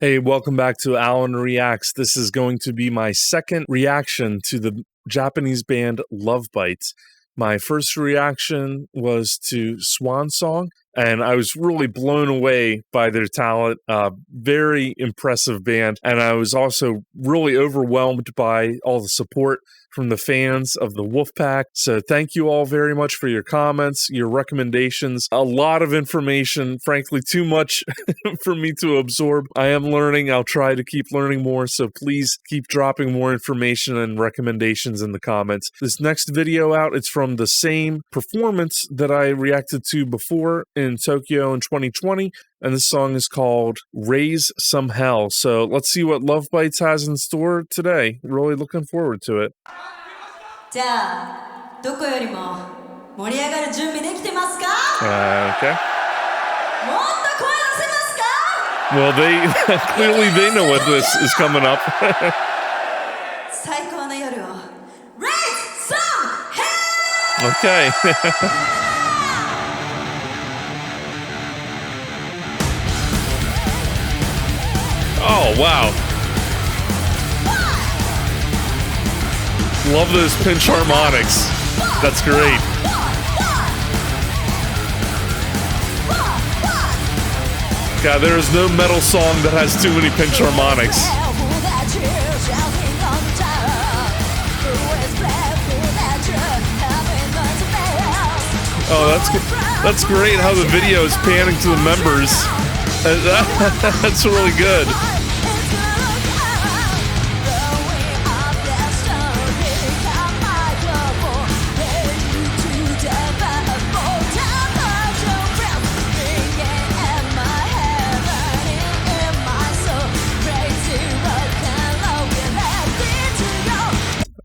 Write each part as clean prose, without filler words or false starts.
Hey, welcome back to Alan Reacts. This is going to be my second reaction to the Japanese band Lovebites. My first reaction was to Swan Song, and I was really blown away by their talent. Very impressive band, and I was also really overwhelmed by all the support from the fans of the Wolfpack. So thank you all very much for your comments, your recommendations. A lot of information, frankly, too much for me to absorb. I am learning. I'll try to keep learning more, so please keep dropping more information and recommendations in the comments. This next video out, it's from the same performance that I reacted to before in Tokyo in 2020, and this song is called Raise Some Hell. So let's see what Lovebites has in store today. Really looking forward to it. じゃあ、どこよりも盛り上がる準備できてますか? Okay. もっと声出せますか? Well, clearly they know what this is coming up. 最高の夜を Raise some hell! Okay. Oh, wow. Love those pinch harmonics. That's great. God, there is no metal song that has too many pinch harmonics. Oh, that's great how the video is panning to the members. That's really good.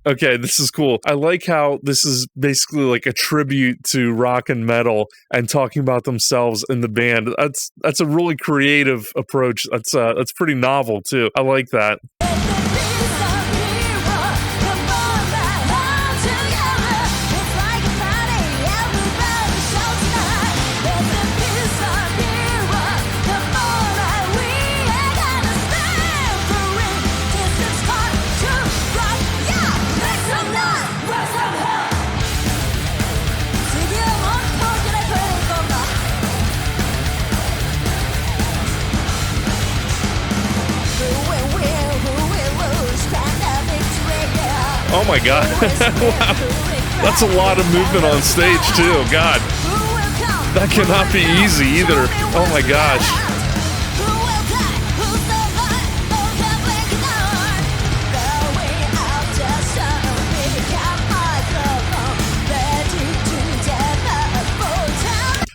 Okay, this is cool. I like how this is basically like a tribute to rock and metal and talking about themselves in the band. That's a really creative approach. That's pretty novel too. I like that. Oh my god. Wow. That's a lot of movement on stage too. God. That cannot be easy either. Oh my gosh.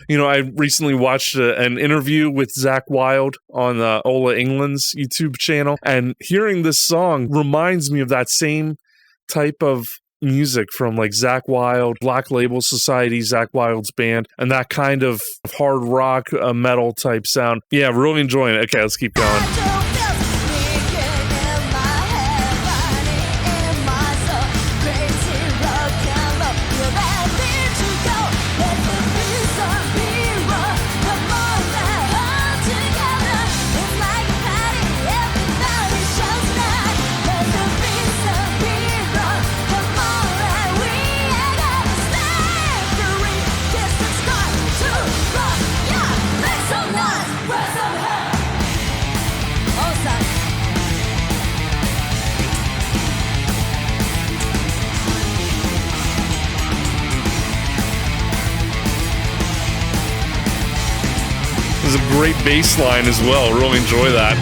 You know, I recently watched an interview with Zach Wilde on Ola England's YouTube channel, and hearing this song reminds me of that same type of music from like Zach Wilde, Black Label Society, Zach Wilde's band, and that kind of hard rock metal type sound. Yeah, really enjoying it. Okay, let's keep going. There's a great bass line as well. Really enjoy that.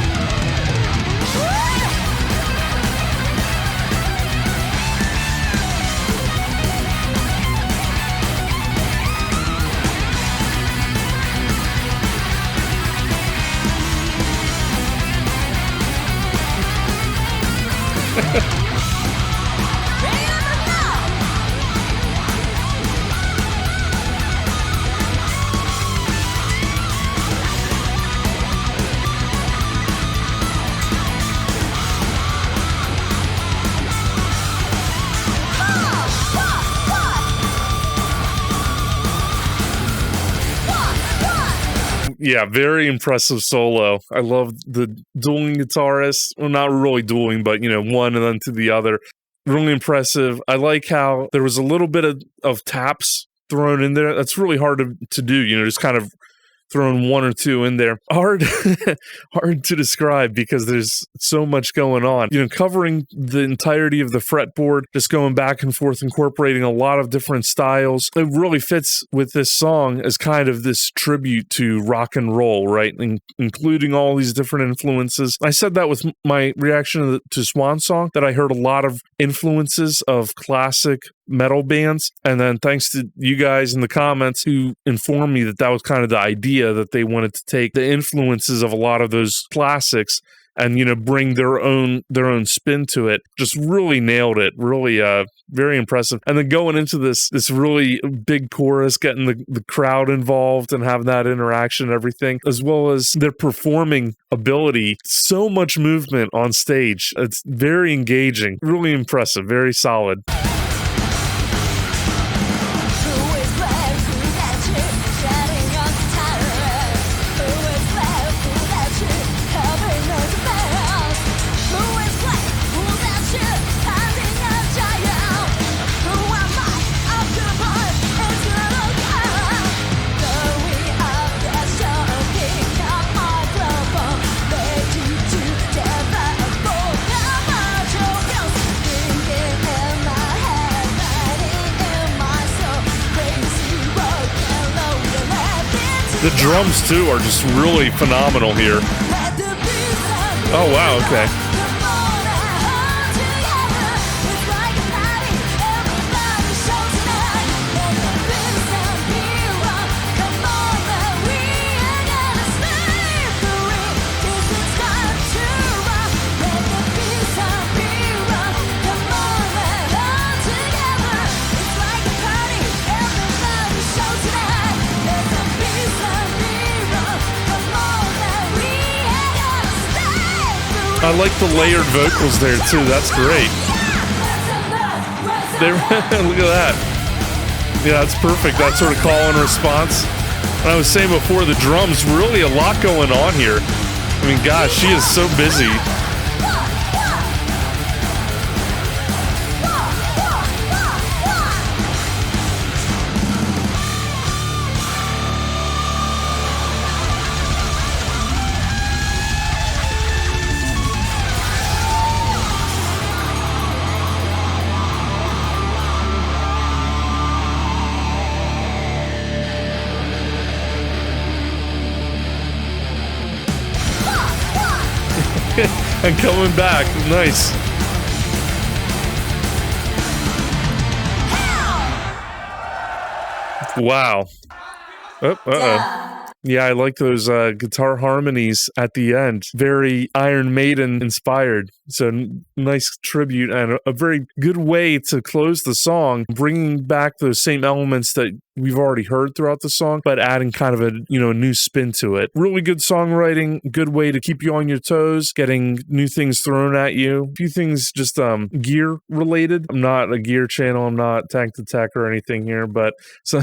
Yeah, very impressive solo. I love the dueling guitarists. Well, not really dueling, but, one and then to the other. Really impressive. I like how there was a little bit of taps thrown in there. That's really hard to do, just kind of throwing one or two in there. Hard to describe because there's so much going on. Covering the entirety of the fretboard, just going back and forth, incorporating a lot of different styles. It really fits with this song as kind of this tribute to rock and roll, right? Including all these different influences. I said that with my reaction to Swan Song, that I heard a lot of influences of classic metal bands, and then thanks to you guys in the comments who informed me that was kind of the idea, that they wanted to take the influences of a lot of those classics and bring their own spin to it. Just really nailed it. Really very impressive. And then going into this really big chorus, getting the crowd involved and having that interaction and everything, as well as their performing ability. So much movement on stage. It's very engaging. Really impressive. Very solid. The drums, too, are just really phenomenal here. Oh, wow, okay. I like the layered vocals there, too. That's great. Look at that. Yeah, that's perfect. That sort of call and response. And I was saying before, the drums, really a lot going on here. I mean, gosh, she is so busy. And coming back. Nice. Wow. Yeah, I like those guitar harmonies at the end. Very Iron Maiden inspired. So nice tribute and a very good way to close the song, bringing back those same elements that we've already heard throughout the song, but adding kind of a new spin to it. Really good songwriting, good way to keep you on your toes, getting new things thrown at you. A few things just gear related. I'm not a gear channel. I'm not Tank to Tech or anything here, but so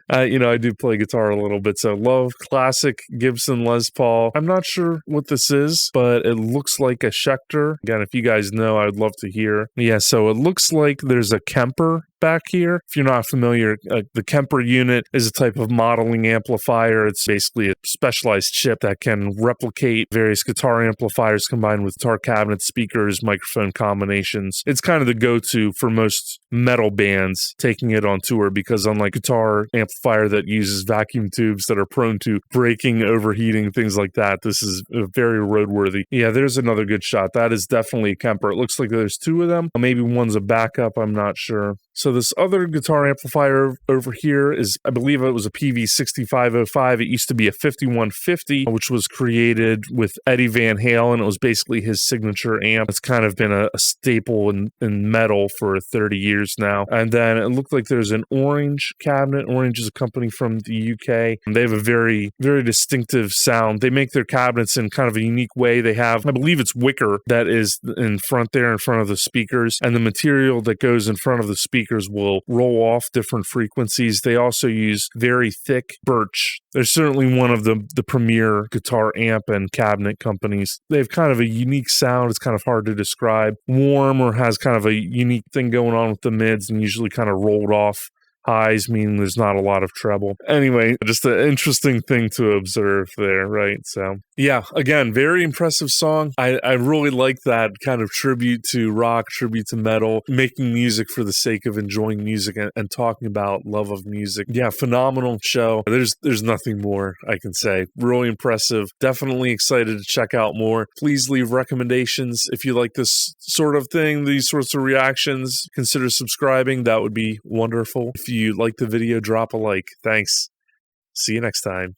I do play guitar a little bit. So love classic Gibson Les Paul. I'm not sure what this is, but it looks like a Schecter. Again, if you guys know, I'd love to hear. Yeah, so it looks like there's a Kemper back here. If you're not familiar, the Kemper unit is a type of modeling amplifier. It's basically a specialized chip that can replicate various guitar amplifiers combined with guitar cabinet speakers, microphone combinations. It's kind of the go-to for most metal bands taking it on tour, because unlike guitar amplifier that uses vacuum tubes that are prone to breaking, overheating, things like that, this is very roadworthy. Yeah, there's another good shot. That is definitely a Kemper. It looks like there's two of them. Maybe one's a backup. I'm not sure. So this other guitar amplifier over here is, I believe it was a PV6505. It used to be a 5150, which was created with Eddie Van Halen. It was basically his signature amp. It's kind of been a staple in metal for 30 years now. And then it looked like there's an Orange cabinet. Orange is a company from the UK. And they have a very, very distinctive sound. They make their cabinets in kind of a unique way. They have, I believe it's wicker that is in front there, in front of the speakers. And the material that goes in front of the speakers speakers will roll off different frequencies. They also use very thick birch. They're certainly one of the premier guitar amp and cabinet companies. They have kind of a unique sound. It's kind of hard to describe. Warm, or has kind of a unique thing going on with the mids, and usually kind of rolled off highs, meaning there's not a lot of treble. Anyway, just an interesting thing to observe there, right? So, yeah, again, very impressive song. I really like that kind of tribute to rock, tribute to metal, making music for the sake of enjoying music and talking about love of music. Yeah, phenomenal show. There's nothing more I can say. Really impressive. Definitely excited to check out more. Please leave recommendations if you like this sort of thing, these sorts of reactions. Consider subscribing. That would be wonderful. If you like the video, drop a like. Thanks. See you next time.